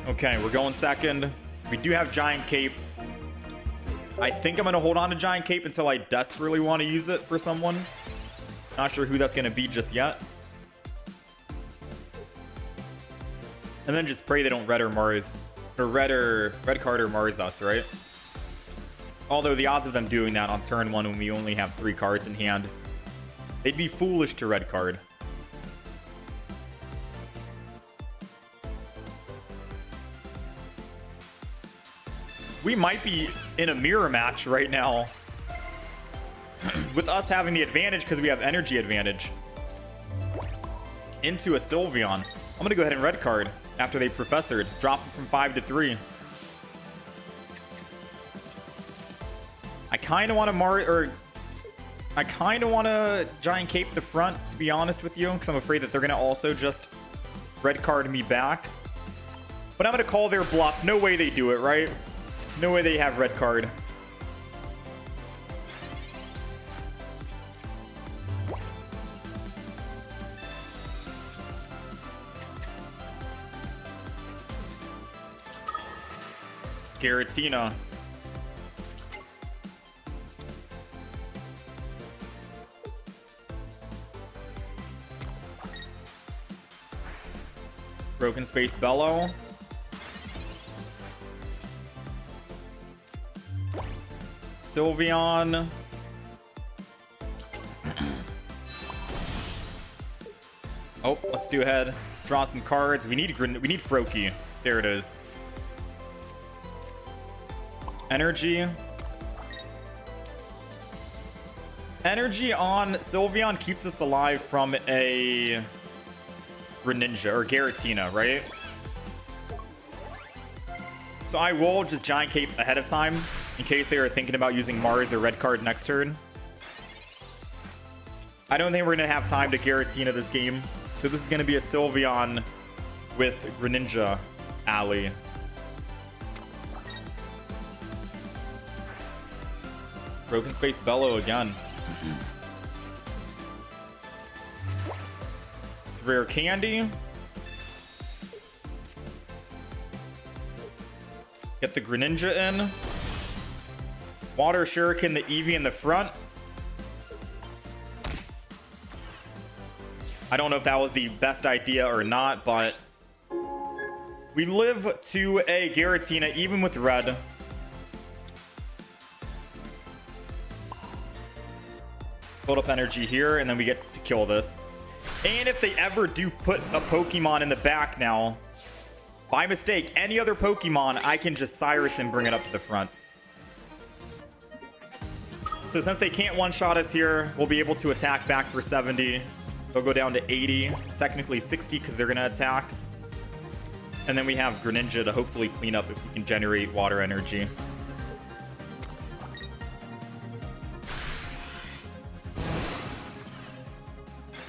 Okay, we're going second. We do have Giant Cape. I think I'm going to hold on to Giant Cape until I desperately want to use it for someone. Not sure who that's going to be just yet. And then just pray they don't red or Mars. Or red card or Mars us, right? Although the odds of them doing that on turn 1 when we only have 3 cards in hand, they'd be foolish to red card. We might be in a mirror match right now with us having the advantage because we have energy advantage. Into a Sylveon. I'm going to go ahead and red card after they professored. Drop it from 5 to 3. I kind of want to Giant Cape the front, to be honest with you, because I'm afraid that they're going to also just red card me back. But I'm going to call their bluff. No way they do it, right? No way they have red card. Giratina. Broken Space Bellow. Sylveon. Oh, let's do ahead. Draw some cards. We need Froakie. There it is. Energy. Energy on Sylveon keeps us alive from a Greninja or Giratina, right? So I will just Giant Cape ahead of time in case they are thinking about using Mars or red card next turn. I don't think we're going to have time to Giratina this game. So this is going to be a Sylveon with Greninja alley. Broken Space Bellow again. It's rare candy. Get the Greninja in. Water Shuriken, the Eevee in the front. I don't know if that was the best idea or not, but we live to a Giratina even with red. Build up energy here, and then we get to kill this. And if they ever do put a Pokemon in the back now, by mistake, any other Pokemon, I can just Cyrus and bring it up to the front. So since they can't one-shot us here, we'll be able to attack back for 70. They'll go down to 80, technically 60 because they're going to attack. And then we have Greninja to hopefully clean up if we can generate water energy.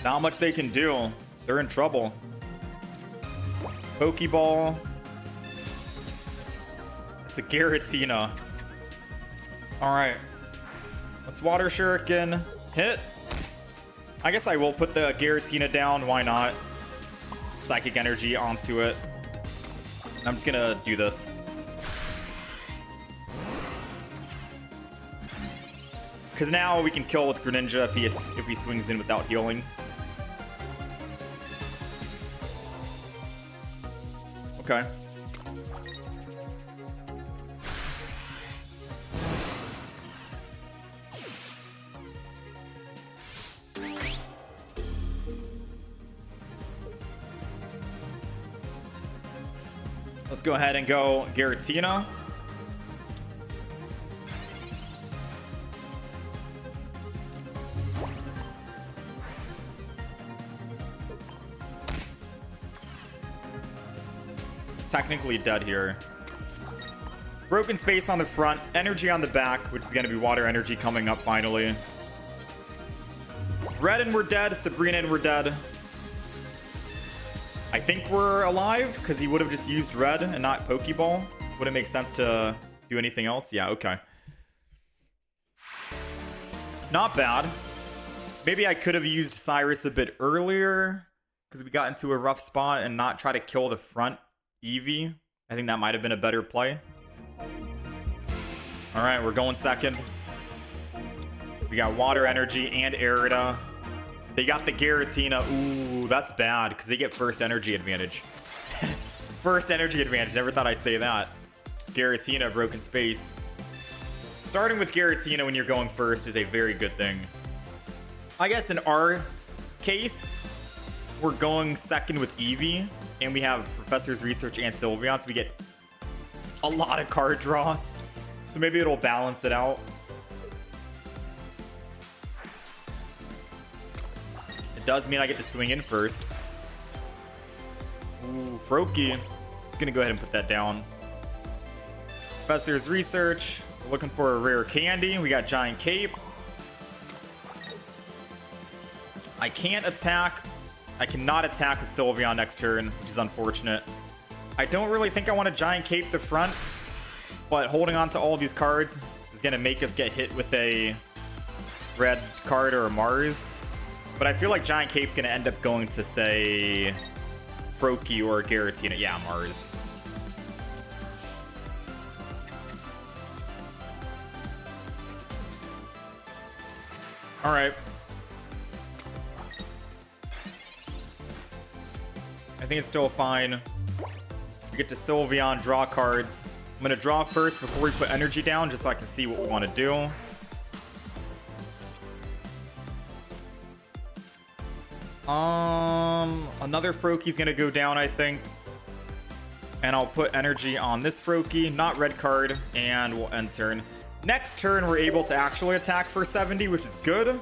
Not much they can do. They're in trouble. Pokeball. It's a Giratina. Alright. Let's Water Shuriken. Hit. I guess I will put the Giratina down. Why not? Psychic Energy onto it. I'm just gonna do this. Because now we can kill with Greninja if he swings in without healing. Okay. Let's go ahead and go Giratina. Technically dead here. Broken Space on the front, energy on the back, which is going to be water energy coming up finally. Red and we're dead. Sabrina and we're dead. I think we're alive because he would have just used red and not Pokeball. Would it make sense to do anything else? Yeah, okay. Not bad. Maybe I could have used Cyrus a bit earlier because we got into a rough spot and not try to kill the front Eevee I think that might have been a better play. All right, we're going second. We got Water Energy and Irida. They got the Giratina. Ooh, that's bad because they get first energy advantage. First energy advantage. Never thought I'd say that. Giratina, Broken Space. Starting with Giratina when you're going first is a very good thing. I guess in our case, we're going second with Eevee, and we have Professor's Research and Sylveon, so we get a lot of card draw. So maybe it'll balance it out. It does mean I get to swing in first. Ooh, Froakie. Gonna go ahead and put that down. Professor's Research. We're looking for a rare candy. We got Giant Cape. I can't attack. I cannot attack with Sylveon next turn, which is unfortunate. I don't really think I want to Giant Cape the front, but holding on to all these cards is going to make us get hit with a red card or a Mars. But I feel like Giant Cape's going to end up going to, say, Froakie or Giratina. Yeah, Mars. All right. I think it's still fine. We get to Sylveon, draw cards. I'm going to draw first before we put energy down, just so I can see what we want to do. Another Froakie's going to go down, I think. And I'll put energy on this Froakie, not red card, and we'll end turn. Next turn, we're able to actually attack for 70, which is good.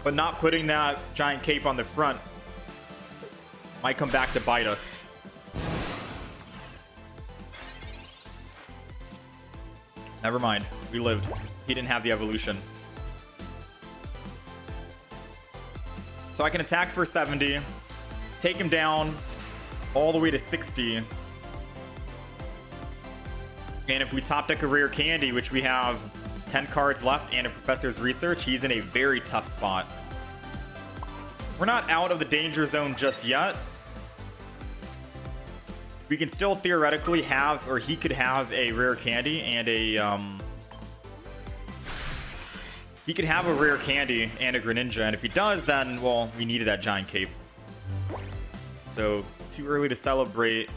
But not putting that Giant Cape on the front might come back to bite us. Never mind. We lived. He didn't have the evolution. So I can attack for 70, take him down all the way to 60. And if we top deck a rare candy, which we have 10 cards left and a Professor's Research, he's in a very tough spot. We're not out of the danger zone just yet. We can still theoretically have, or he could have a rare candy and a, he could have a rare candy and a Greninja. And if he does, then, well, we needed that Giant Cape. So, too early to celebrate.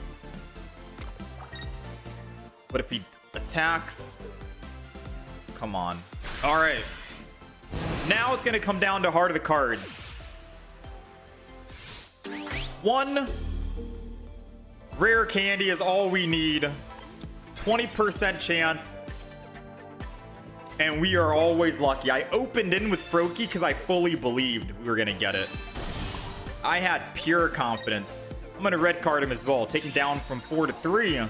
But if he attacks, come on. All right. Now it's going to come down to heart of the cards. One rare candy is all we need. 20% chance. And we are always lucky. I opened in with Froakie because I fully believed we were going to get it. I had pure confidence. I'm going to red card him as well. Take him down from 4 to 3.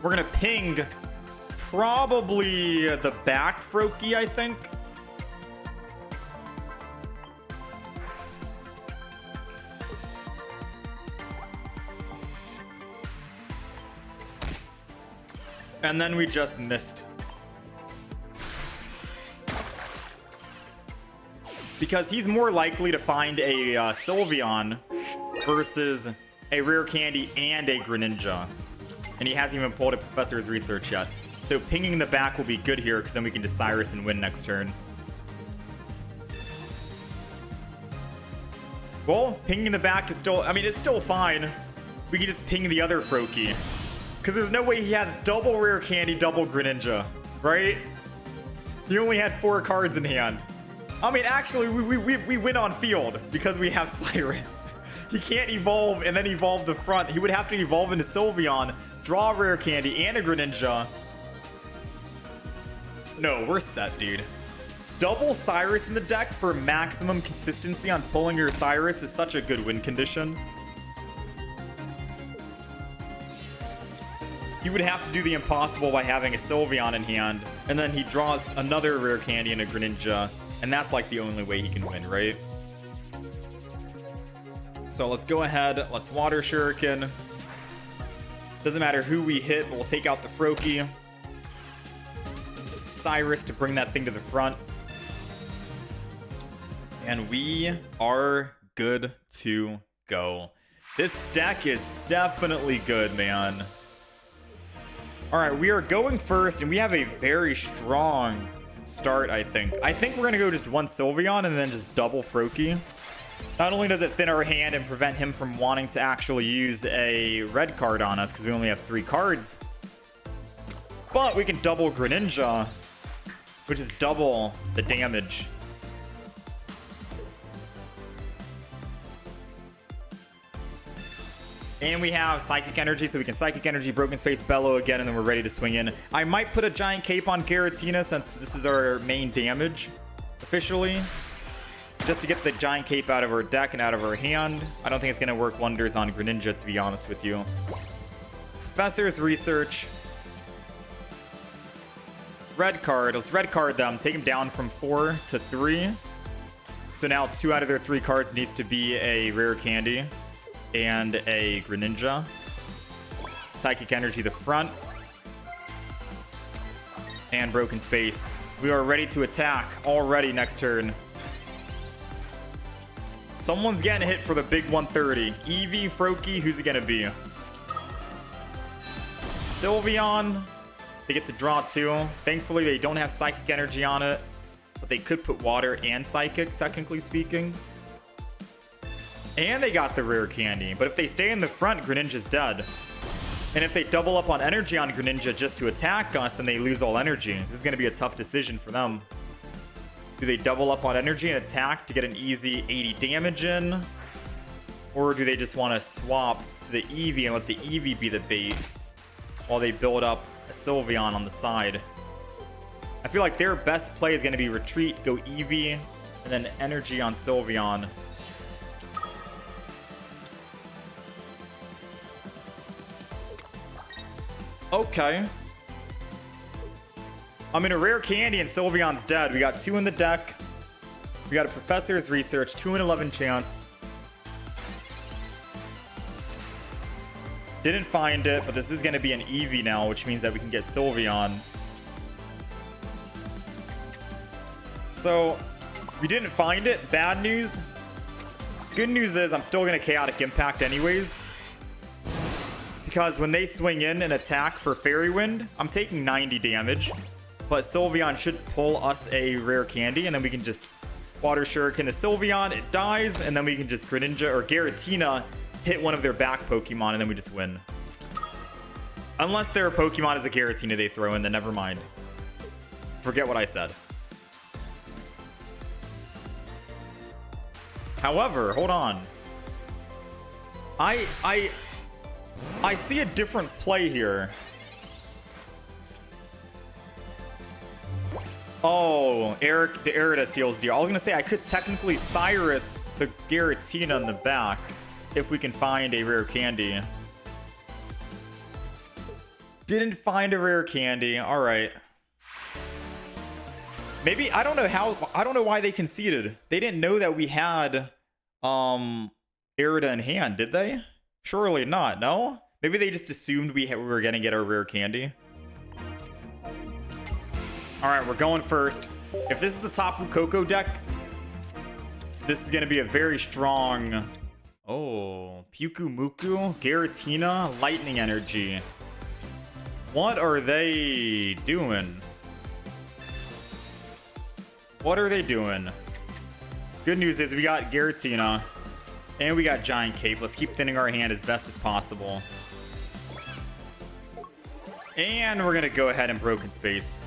We're going to ping probably the back Froakie, I think. And then we just missed. Because he's more likely to find a Sylveon versus a rare candy and a Greninja. And he hasn't even pulled a Professor's Research yet. So pinging the back will be good here, because then we can just Cyrus and win next turn. Well, pinging the back is still, I mean, it's still fine. We can just ping the other Froakie. Because there's no way he has double rare candy, double Greninja, right? He only had 4 cards in hand. I mean, actually, we win on field because we have Cyrus. He can't evolve and then evolve the front. He would have to evolve into Sylveon, draw a rare candy and a Greninja. No, we're set, dude. Double Cyrus in the deck for maximum consistency on pulling your Cyrus is such a good win condition. He would have to do the impossible by having a Sylveon in hand, and then he draws another rare candy and a Greninja, and that's like the only way he can win, right? So let's go ahead, let's Water Shuriken. Doesn't matter who we hit, but we'll take out the Froakie. Cyrus to bring that thing to the front. And we are good to go. This deck is definitely good, man. All right, we are going first, and we have a very strong start, I think. I think we're going to go just one Sylveon and then just double Froakie. Not only does it thin our hand and prevent him from wanting to actually use a red card on us because we only have 3 cards, but we can double Greninja, which is double the damage. And we have Psychic Energy, so we can Psychic Energy, Broken Space, Bellow again, and then we're ready to swing in. I might put a Giant Cape on Giratina since this is our main damage, officially. Just to get the Giant Cape out of our deck and out of our hand. I don't think it's going to work wonders on Greninja, to be honest with you. Professor's Research. Red card. Let's red card them. Take them down from 4 to 3. So now 2 out of their 3 cards needs to be a rare candy and a Greninja. Psychic Energy the front. And Broken Space. We are ready to attack already next turn. Someone's getting hit for the big 130. Eevee, Froakie, who's it gonna be? Sylveon. They get to draw 2. Thankfully, they don't have Psychic Energy on it, but they could put Water and Psychic, technically speaking. And they got the rare candy. But if they stay in the front, Greninja's dead. And if they double up on energy on Greninja just to attack us, then they lose all energy. This is going to be a tough decision for them. Do they double up on energy and attack to get an easy 80 damage in? Or do they just want to swap to the Eevee and let the Eevee be the bait while they build up a Sylveon on the side? I feel like their best play is going to be retreat, go Eevee, and then energy on Sylveon. Okay. I'm in a rare candy and Sylveon's dead. We got 2 in the deck. We got a Professor's Research, 2 in 11 chance. Didn't find it, but this is going to be an Eevee now, which means that we can get Sylveon. So, we didn't find it. Bad news. Good news is I'm still going to Chaotic Impact anyways. Because when they swing in and attack for Fairy Wind, I'm taking 90 damage. But Sylveon should pull us a rare candy, and then we can just Water Shuriken to Sylveon, it dies, and then we can just Greninja or Giratina hit one of their back Pokemon, and then we just win. Unless their Pokemon is a Giratina they throw in, then never mind. Forget what I said. However, hold on. I see a different play here. Oh, Eric, the Irida seals deal. I was gonna say I could technically Cyrus the Giratina in the back if we can find a rare candy. Didn't find a rare candy. All right. Maybe I don't know why they conceded. They didn't know that we had Irida in hand, did they? Surely not. No. Maybe they just assumed we were gonna get our rare candy. All right, we're going first. If this is the Tapu Koko deck, this is going to be a very strong... Oh, Puku Muku, Giratina, Lightning Energy. What are they doing? What are they doing? Good news is we got Giratina, and we got Giant Cape. Let's keep thinning our hand as best as possible. And we're going to go ahead and Broken Space.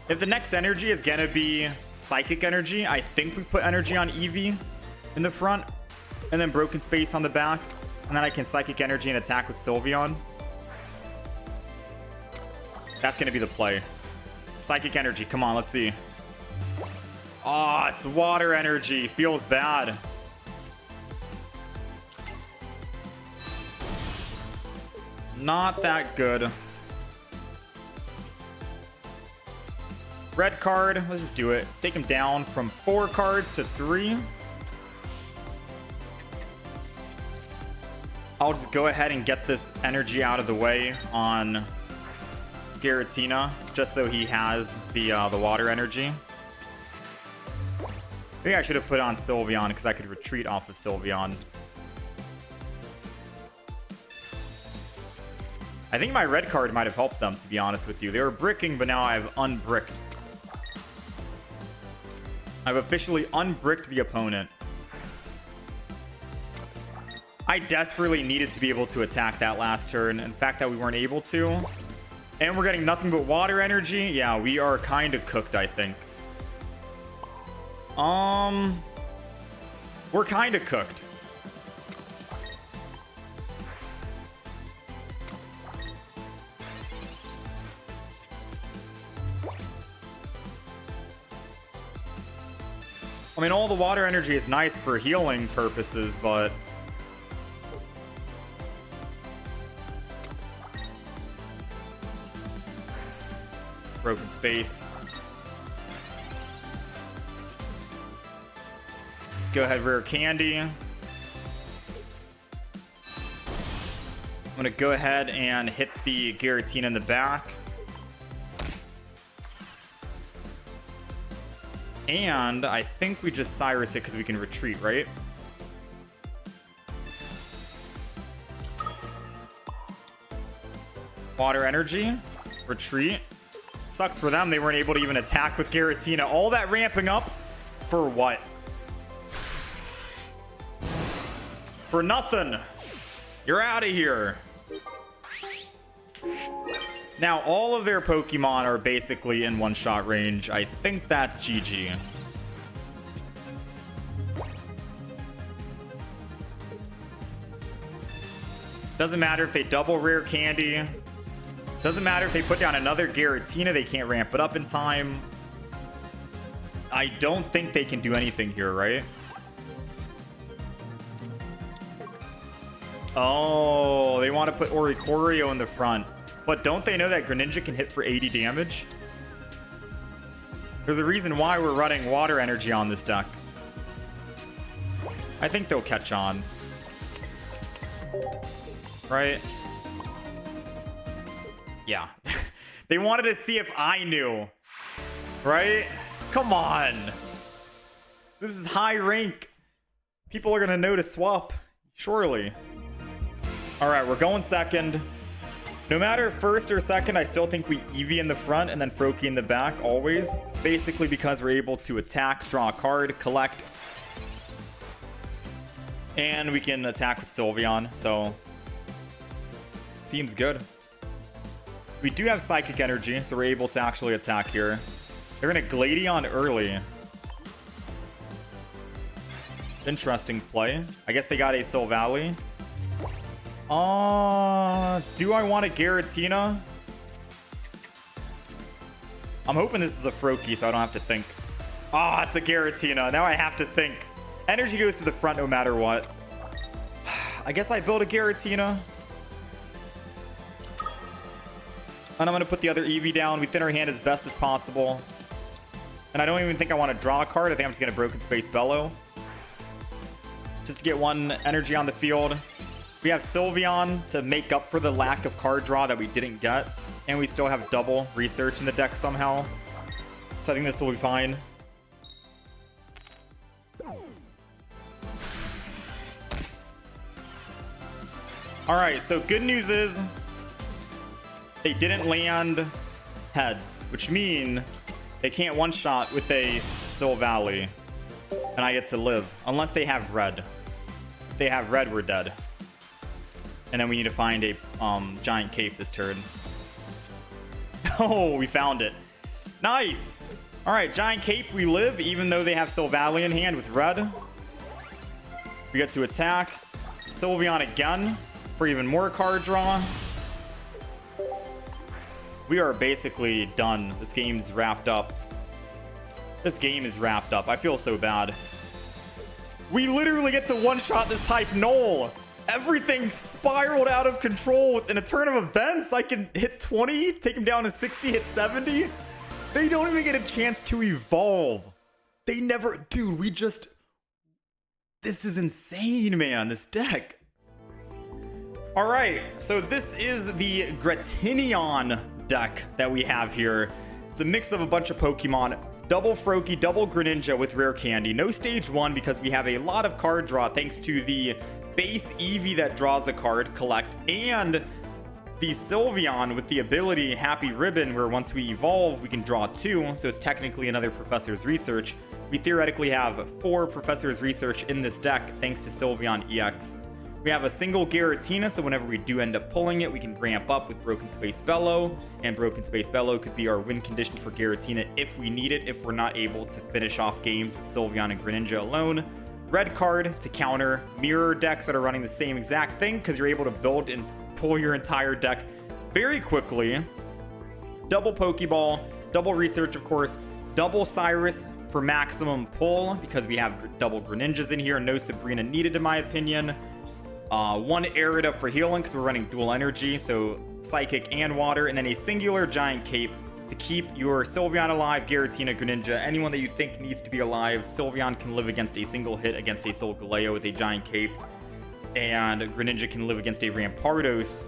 If the next energy is going to be Psychic Energy, I think we put energy on Eevee in the front and then Broken Space on the back. And then I can Psychic Energy and attack with Sylveon. That's going to be the play. Psychic Energy. Come on, let's see. Oh, it's Water Energy. Feels bad. Not that good. Red card. Let's just do it. Take him down from 4 cards to 3. I'll just go ahead and get this energy out of the way on Giratina, just so he has the water energy. Maybe I should have put on Sylveon because I could retreat off of Sylveon. I think my red card might have helped them, to be honest with you. They were bricking, but now I've unbricked. I've officially unbricked the opponent. I desperately needed to be able to attack that last turn. And the fact that we weren't able to. And we're getting nothing but water energy. Yeah, we are kind of cooked, I think. We're kind of cooked. I mean, all the water energy is nice for healing purposes, but... Broken space. Let's go ahead, rare candy. I'm gonna go ahead and hit the Giratina in the back. And I think we just Cyrus it because we can retreat, right? Water energy. Retreat. Sucks for them. They weren't able to even attack with Giratina. All that ramping up for what? For nothing. You're out of here. Now, all of their Pokemon are basically in one-shot range. I think that's GG. Doesn't matter if they double rare candy. Doesn't matter if they put down another Giratina. They can't ramp it up in time. I don't think they can do anything here, right? Oh, they want to put Oricorio in the front. But don't they know that Greninja can hit for 80 damage? There's a reason why we're running water energy on this deck. I think they'll catch on. Right? Yeah. They wanted to see if I knew. Right? Come on. This is high rank. People are going to know to swap. Surely. Alright, we're going second. No matter first or second, I still think we Eevee in the front and then Froakie in the back, always. Basically because we're able to attack, draw a card, collect. And we can attack with Sylveon, so... Seems good. We do have Psychic Energy, so we're able to actually attack here. They're going to Gladeon early. Interesting play. I guess they got a Sylveon. Do I want a Giratina? I'm hoping this is a Froakie so I don't have to think. It's a Giratina. Now I have to think. Energy goes to the front no matter what. I guess I build a Giratina. And I'm going to put the other Eevee down. We thin our hand as best as possible. And I don't even think I want to draw a card. I think I'm just going to Broken Space Bellow. Just to get one energy on the field. We have Sylveon to make up for the lack of card draw that we didn't get. And we still have double research in the deck somehow. So I think this will be fine. Alright, so good news is they didn't land heads, which mean they can't one-shot with a Sylveon. And I get to live. Unless they have red. If they have red, we're dead. And then we need to find a giant cape this turn. Oh, we found it. Nice. All right, giant cape, we live, even though they have Sylveon in hand with red. We get to attack. Sylveon again for even more card draw. We are basically done. This game's wrapped up. This game is wrapped up. I feel so bad. We literally get to one-shot this type null. Everything spiraled out of control in a turn of events. I can hit 20, take him down to 60, hit 70. They don't even get a chance to evolve. They never... Dude, we just... This is insane, man, this deck. All right, so this is the Giratina deck that we have here. It's a mix of a bunch of Pokemon. double Froakie, double Greninja with rare candy. No stage 1 because we have a lot of card draw thanks to the base Eevee that draws a card, collect, and the Sylveon with the ability Happy Ribbon, where once we evolve, we can draw 2, so it's technically another Professor's Research. We theoretically have 4 Professor's Research in this deck thanks to Sylveon EX. We have a single Giratina, so whenever we do end up pulling it, we can ramp up with Broken Space Bellow, and Broken Space Bellow could be our win condition for Giratina if we need it, if we're not able to finish off games with Sylveon and Greninja alone. Red card to counter mirror decks that are running the same exact thing, because you're able to build and pull your entire deck very quickly. Double Pokeball, double Research, of course, double Cyrus for maximum pull, because we have double Greninjas in here. No Sabrina needed, in my opinion. One Irida for healing, because we're running dual energy, so Psychic and Water, and then a singular Giant Cape to keep your Sylveon alive, Giratina, Greninja, anyone that you think needs to be alive. Sylveon can live against a single hit against a Solgaleo with a Giant Cape, and Greninja can live against a Rampardos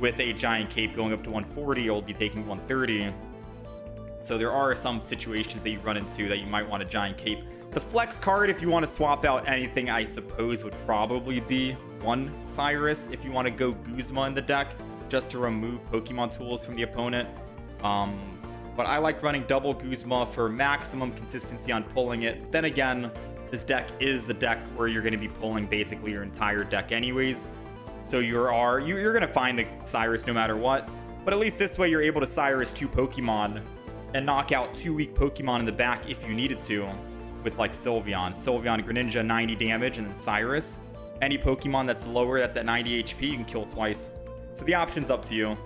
with a Giant Cape going up to 140. You'll be taking 130. So there are some situations that you run into that you might want a Giant Cape. The flex card, if you want to swap out anything, I suppose would probably be one Cyrus if you want to go Guzma in the deck, just to remove Pokemon tools from the opponent. But I like running double Guzma for maximum consistency on pulling it. But then again, this deck is the deck where you're going to be pulling basically your entire deck anyways. So you're going to find the Cyrus no matter what. But at least this way you're able to Cyrus 2 Pokemon and knock out 2 weak Pokemon in the back if you needed to. With like Sylveon, Greninja 90 damage, and then Cyrus. Any Pokemon that's lower, that's at 90 HP, you can kill twice. So the option's up to you.